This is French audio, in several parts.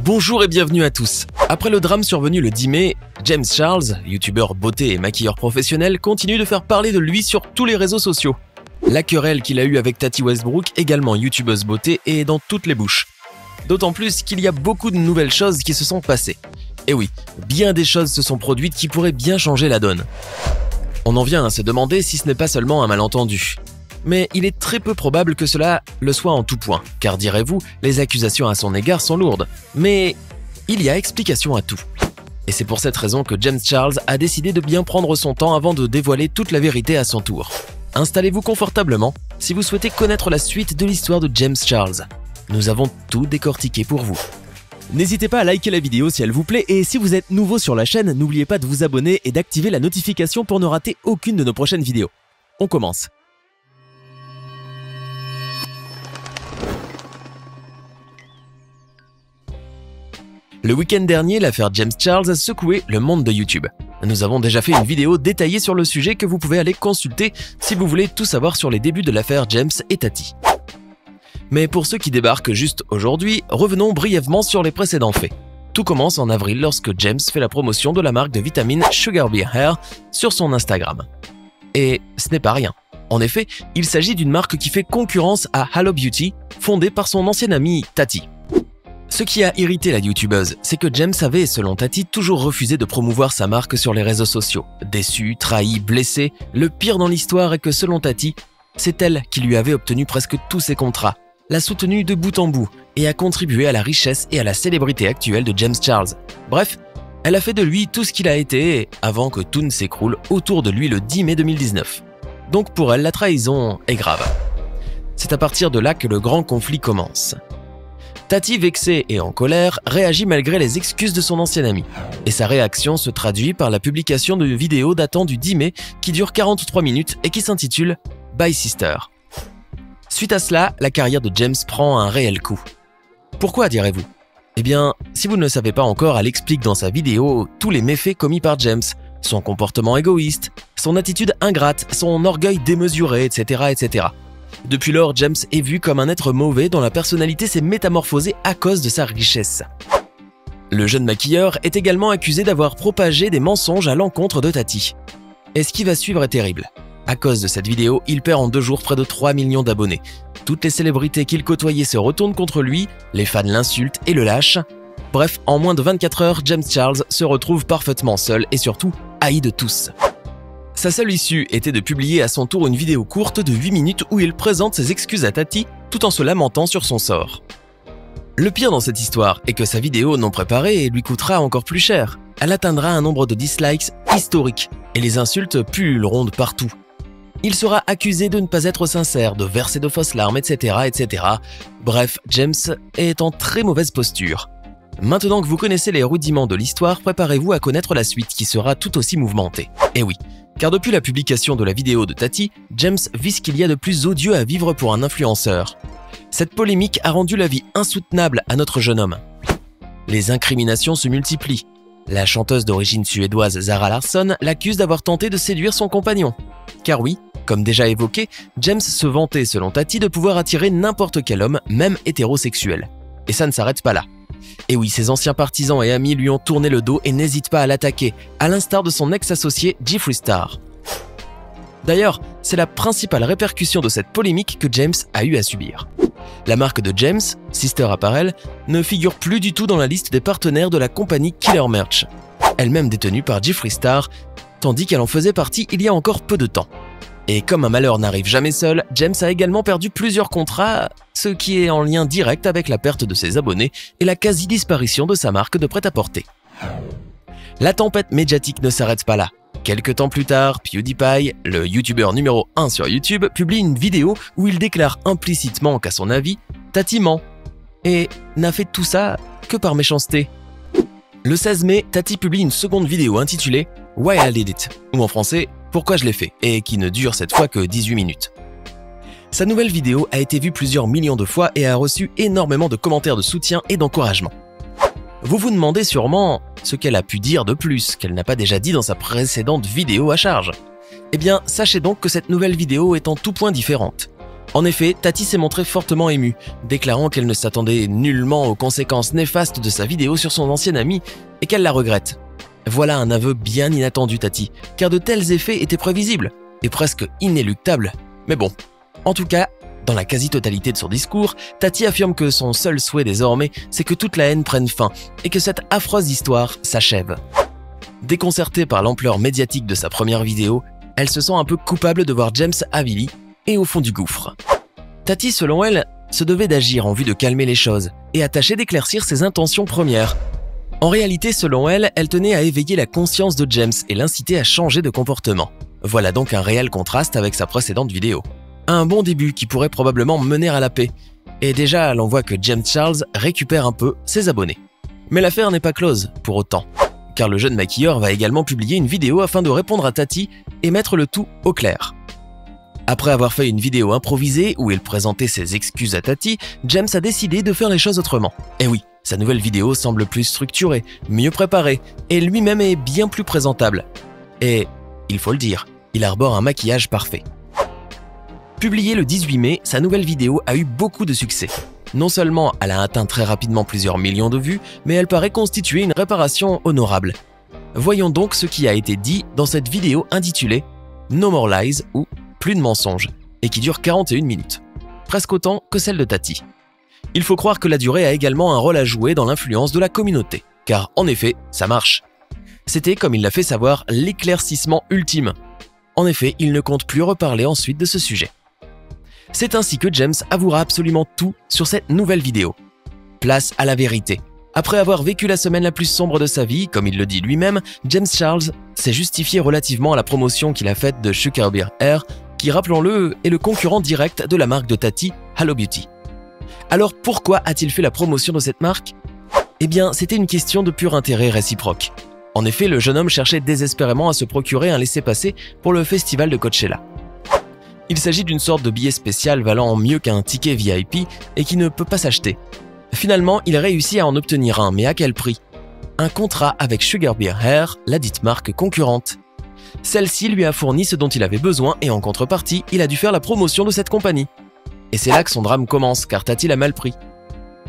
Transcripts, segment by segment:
Bonjour et bienvenue à tous. Après le drame survenu le 10 mai, James Charles, youtubeur beauté et maquilleur professionnel, continue de faire parler de lui sur tous les réseaux sociaux. La querelle qu'il a eue avec Tati Westbrook, également youtubeuse beauté, est dans toutes les bouches. D'autant plus qu'il y a beaucoup de nouvelles choses qui se sont passées. Et oui, bien des choses se sont produites qui pourraient bien changer la donne. On en vient à se demander si ce n'est pas seulement un malentendu. Mais il est très peu probable que cela le soit en tout point, car direz-vous, les accusations à son égard sont lourdes. Mais il y a explication à tout. Et c'est pour cette raison que James Charles a décidé de bien prendre son temps avant de dévoiler toute la vérité à son tour. Installez-vous confortablement si vous souhaitez connaître la suite de l'histoire de James Charles. Nous avons tout décortiqué pour vous. N'hésitez pas à liker la vidéo si elle vous plaît et si vous êtes nouveau sur la chaîne, n'oubliez pas de vous abonner et d'activer la notification pour ne rater aucune de nos prochaines vidéos. On commence. Le week-end dernier, l'affaire James Charles a secoué le monde de YouTube. Nous avons déjà fait une vidéo détaillée sur le sujet que vous pouvez aller consulter si vous voulez tout savoir sur les débuts de l'affaire James et Tati. Mais pour ceux qui débarquent juste aujourd'hui, revenons brièvement sur les précédents faits. Tout commence en avril lorsque James fait la promotion de la marque de vitamines Sugar Bear Hair sur son Instagram. Et ce n'est pas rien. En effet, il s'agit d'une marque qui fait concurrence à Halo Beauty, fondée par son ancienne amie Tati. Ce qui a irrité la youtubeuse, c'est que James avait, selon Tati, toujours refusé de promouvoir sa marque sur les réseaux sociaux. Déçu, trahi, blessé, le pire dans l'histoire est que selon Tati, c'est elle qui lui avait obtenu presque tous ses contrats, l'a soutenu de bout en bout et a contribué à la richesse et à la célébrité actuelle de James Charles. Bref, elle a fait de lui tout ce qu'il a été avant que tout ne s'écroule autour de lui le 10 mai 2019. Donc pour elle, la trahison est grave. C'est à partir de là que le grand conflit commence. Tati, vexée et en colère, réagit malgré les excuses de son ancien ami. Et sa réaction se traduit par la publication d'une vidéo datant du 10 mai qui dure 43 minutes et qui s'intitule « Bye Sister ». Suite à cela, la carrière de James prend un réel coup. Pourquoi, direz-vous? Eh bien, si vous ne le savez pas encore, elle explique dans sa vidéo tous les méfaits commis par James, son comportement égoïste, son attitude ingrate, son orgueil démesuré, etc., etc. Depuis lors, James est vu comme un être mauvais dont la personnalité s'est métamorphosée à cause de sa richesse. Le jeune maquilleur est également accusé d'avoir propagé des mensonges à l'encontre de Tati. Et ce qui va suivre est terrible. À cause de cette vidéo, il perd en 2 jours près de 3 millions d'abonnés. Toutes les célébrités qu'il côtoyait se retournent contre lui, les fans l'insultent et le lâchent. Bref, en moins de 24 heures, James Charles se retrouve parfaitement seul et surtout haï de tous. Sa seule issue était de publier à son tour une vidéo courte de 8 minutes où il présente ses excuses à Tati tout en se lamentant sur son sort. Le pire dans cette histoire est que sa vidéo non préparée lui coûtera encore plus cher. Elle atteindra un nombre de dislikes historique et les insultes pulluleront de partout. Il sera accusé de ne pas être sincère, de verser de fausses larmes, etc., etc. Bref, James est en très mauvaise posture. Maintenant que vous connaissez les rudiments de l'histoire, préparez-vous à connaître la suite qui sera tout aussi mouvementée. Et oui, car depuis la publication de la vidéo de Tati, James vit ce qu'il y a de plus odieux à vivre pour un influenceur. Cette polémique a rendu la vie insoutenable à notre jeune homme. Les incriminations se multiplient. La chanteuse d'origine suédoise Zara Larsson l'accuse d'avoir tenté de séduire son compagnon. Car oui, comme déjà évoqué, James se vantait selon Tati de pouvoir attirer n'importe quel homme, même hétérosexuel. Et ça ne s'arrête pas là. Et oui, ses anciens partisans et amis lui ont tourné le dos et n'hésitent pas à l'attaquer, à l'instar de son ex-associé Jeffree Star. D'ailleurs, c'est la principale répercussion de cette polémique que James a eu à subir. La marque de James, Sister Apparel, ne figure plus du tout dans la liste des partenaires de la compagnie Killer Merch, elle-même détenue par Jeffree Star, tandis qu'elle en faisait partie il y a encore peu de temps. Et comme un malheur n'arrive jamais seul, James a également perdu plusieurs contrats, ce qui est en lien direct avec la perte de ses abonnés et la quasi-disparition de sa marque de prêt-à-porter. La tempête médiatique ne s'arrête pas là. Quelques temps plus tard, PewDiePie, le youtubeur numéro 1 sur YouTube, publie une vidéo où il déclare implicitement qu'à son avis, Tati ment. Et n'a fait tout ça que par méchanceté. Le 16 mai, Tati publie une seconde vidéo intitulée « Why I Did It » ou en français « Pourquoi je l'ai fait » et qui ne dure cette fois que 18 minutes. Sa nouvelle vidéo a été vue plusieurs millions de fois et a reçu énormément de commentaires de soutien et d'encouragement. Vous vous demandez sûrement ce qu'elle a pu dire de plus, qu'elle n'a pas déjà dit dans sa précédente vidéo à charge. Eh bien, sachez donc que cette nouvelle vidéo est en tout point différente. En effet, Tati s'est montrée fortement émue, déclarant qu'elle ne s'attendait nullement aux conséquences néfastes de sa vidéo sur son ancien ami et qu'elle la regrette. Voilà un aveu bien inattendu, Tati, car de tels effets étaient prévisibles et presque inéluctables. Mais bon, en tout cas, dans la quasi-totalité de son discours, Tati affirme que son seul souhait désormais, c'est que toute la haine prenne fin et que cette affreuse histoire s'achève. Déconcertée par l'ampleur médiatique de sa première vidéo, elle se sent un peu coupable de voir James avili et au fond du gouffre. Tati, selon elle, se devait d'agir en vue de calmer les choses et a tâché d'éclaircir ses intentions premières. En réalité, selon elle, elle tenait à éveiller la conscience de James et l'inciter à changer de comportement. Voilà donc un réel contraste avec sa précédente vidéo. Un bon début qui pourrait probablement mener à la paix. Et déjà, l'on voit que James Charles récupère un peu ses abonnés. Mais l'affaire n'est pas close, pour autant. Car le jeune maquilleur va également publier une vidéo afin de répondre à Tati et mettre le tout au clair. Après avoir fait une vidéo improvisée où il présentait ses excuses à Tati, James a décidé de faire les choses autrement. Et oui, sa nouvelle vidéo semble plus structurée, mieux préparée, et lui-même est bien plus présentable. Et, il faut le dire, il arbore un maquillage parfait. Publiée le 18 mai, sa nouvelle vidéo a eu beaucoup de succès. Non seulement elle a atteint très rapidement plusieurs millions de vues, mais elle paraît constituer une réparation honorable. Voyons donc ce qui a été dit dans cette vidéo intitulée « No More Lies » ou « Plus de mensonges » et qui dure 41 minutes, presque autant que celle de Tati. Il faut croire que la durée a également un rôle à jouer dans l'influence de la communauté, car en effet, ça marche. C'était, comme il l'a fait savoir, l'éclaircissement ultime. En effet, il ne compte plus reparler ensuite de ce sujet. C'est ainsi que James avouera absolument tout sur cette nouvelle vidéo. Place à la vérité. Après avoir vécu la semaine la plus sombre de sa vie, comme il le dit lui-même, James Charles s'est justifié relativement à la promotion qu'il a faite de Sugar Bear Hair, qui, rappelons-le, est le concurrent direct de la marque de Tati, Halo Beauty. Alors pourquoi a-t-il fait la promotion de cette marque? Eh bien, c'était une question de pur intérêt réciproque. En effet, le jeune homme cherchait désespérément à se procurer un laissez-passer pour le festival de Coachella. Il s'agit d'une sorte de billet spécial valant mieux qu'un ticket VIP et qui ne peut pas s'acheter. Finalement, il réussit à en obtenir un, mais à quel prix? Un contrat avec Sugar Bear Hair, la dite marque concurrente. Celle-ci lui a fourni ce dont il avait besoin et en contrepartie, il a dû faire la promotion de cette compagnie. Et c'est là que son drame commence, car Tati l'a mal pris.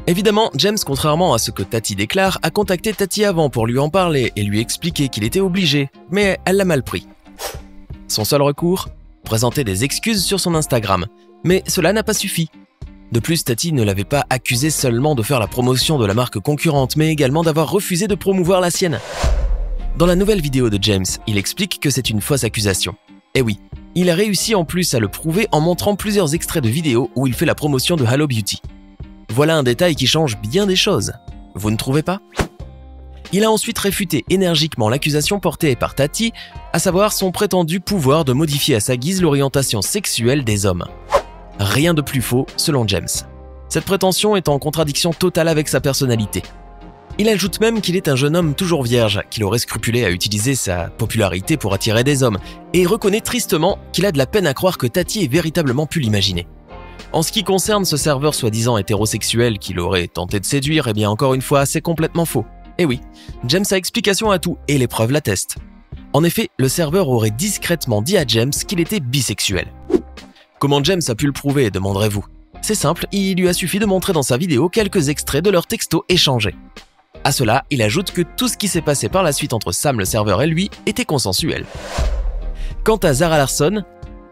Évidemment, James, contrairement à ce que Tati déclare, a contacté Tati avant pour lui en parler et lui expliquer qu'il était obligé, mais elle l'a mal pris. Son seul recours? Présenter des excuses sur son Instagram. Mais cela n'a pas suffi. De plus, Tati ne l'avait pas accusé seulement de faire la promotion de la marque concurrente, mais également d'avoir refusé de promouvoir la sienne. Dans la nouvelle vidéo de James, il explique que c'est une fausse accusation. Et oui, il a réussi en plus à le prouver en montrant plusieurs extraits de vidéos où il fait la promotion de Halo Beauty. Voilà un détail qui change bien des choses. Vous ne trouvez pas? Il a ensuite réfuté énergiquement l'accusation portée par Tati, à savoir son prétendu pouvoir de modifier à sa guise l'orientation sexuelle des hommes. Rien de plus faux, selon James. Cette prétention est en contradiction totale avec sa personnalité. Il ajoute même qu'il est un jeune homme toujours vierge, qu'il aurait scrupulé à utiliser sa popularité pour attirer des hommes, et reconnaît tristement qu'il a de la peine à croire que Tati ait véritablement pu l'imaginer. En ce qui concerne ce serveur soi-disant hétérosexuel qu'il aurait tenté de séduire, eh bien encore une fois, c'est complètement faux. Et oui, James a explication à tout et les preuves l'attestent. En effet, le serveur aurait discrètement dit à James qu'il était bisexuel. Comment James a pu le prouver, demanderez-vous? C'est simple, il lui a suffi de montrer dans sa vidéo quelques extraits de leurs textos échangés. À cela, il ajoute que tout ce qui s'est passé par la suite entre Sam le serveur et lui était consensuel. Quant à Zara Larsson,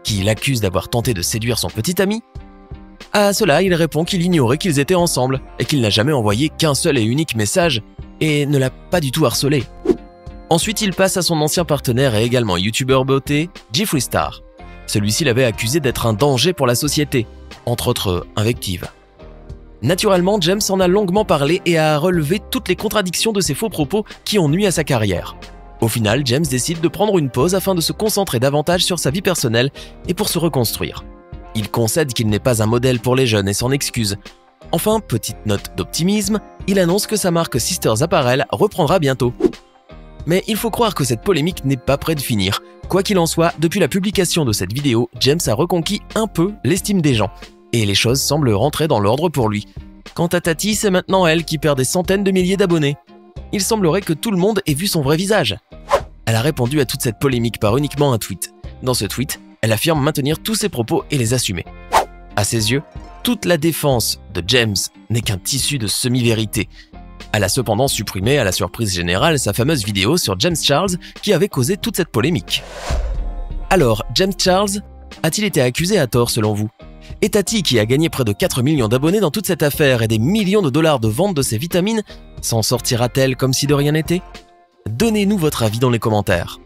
qui l'accuse d'avoir tenté de séduire son petit ami, à cela il répond qu'il ignorait qu'ils étaient ensemble et qu'il n'a jamais envoyé qu'un seul et unique message et ne l'a pas du tout harcelé. Ensuite, il passe à son ancien partenaire et également youtubeur beauté, Jeffree Star. Celui-ci l'avait accusé d'être un danger pour la société, entre autres invectives. Naturellement, James en a longuement parlé et a relevé toutes les contradictions de ses faux propos qui ont nui à sa carrière. Au final, James décide de prendre une pause afin de se concentrer davantage sur sa vie personnelle et pour se reconstruire. Il concède qu'il n'est pas un modèle pour les jeunes et s'en excuse. Enfin, petite note d'optimisme, il annonce que sa marque Sisters Apparel reprendra bientôt. Mais il faut croire que cette polémique n'est pas près de finir. Quoi qu'il en soit, depuis la publication de cette vidéo, James a reconquis un peu l'estime des gens. Et les choses semblent rentrer dans l'ordre pour lui. Quant à Tati, c'est maintenant elle qui perd des centaines de milliers d'abonnés. Il semblerait que tout le monde ait vu son vrai visage. Elle a répondu à toute cette polémique par uniquement un tweet. Dans ce tweet, elle affirme maintenir tous ses propos et les assumer. À ses yeux, toute la défense de James n'est qu'un tissu de semi-vérité. Elle a cependant supprimé, à la surprise générale, sa fameuse vidéo sur James Charles qui avait causé toute cette polémique. Alors, James Charles a-t-il été accusé à tort selon vous? Et Tati, qui a gagné près de 4 millions d'abonnés dans toute cette affaire et des millions de dollars de vente de ses vitamines, s'en sortira-t-elle comme si de rien n'était? Donnez-nous votre avis dans les commentaires.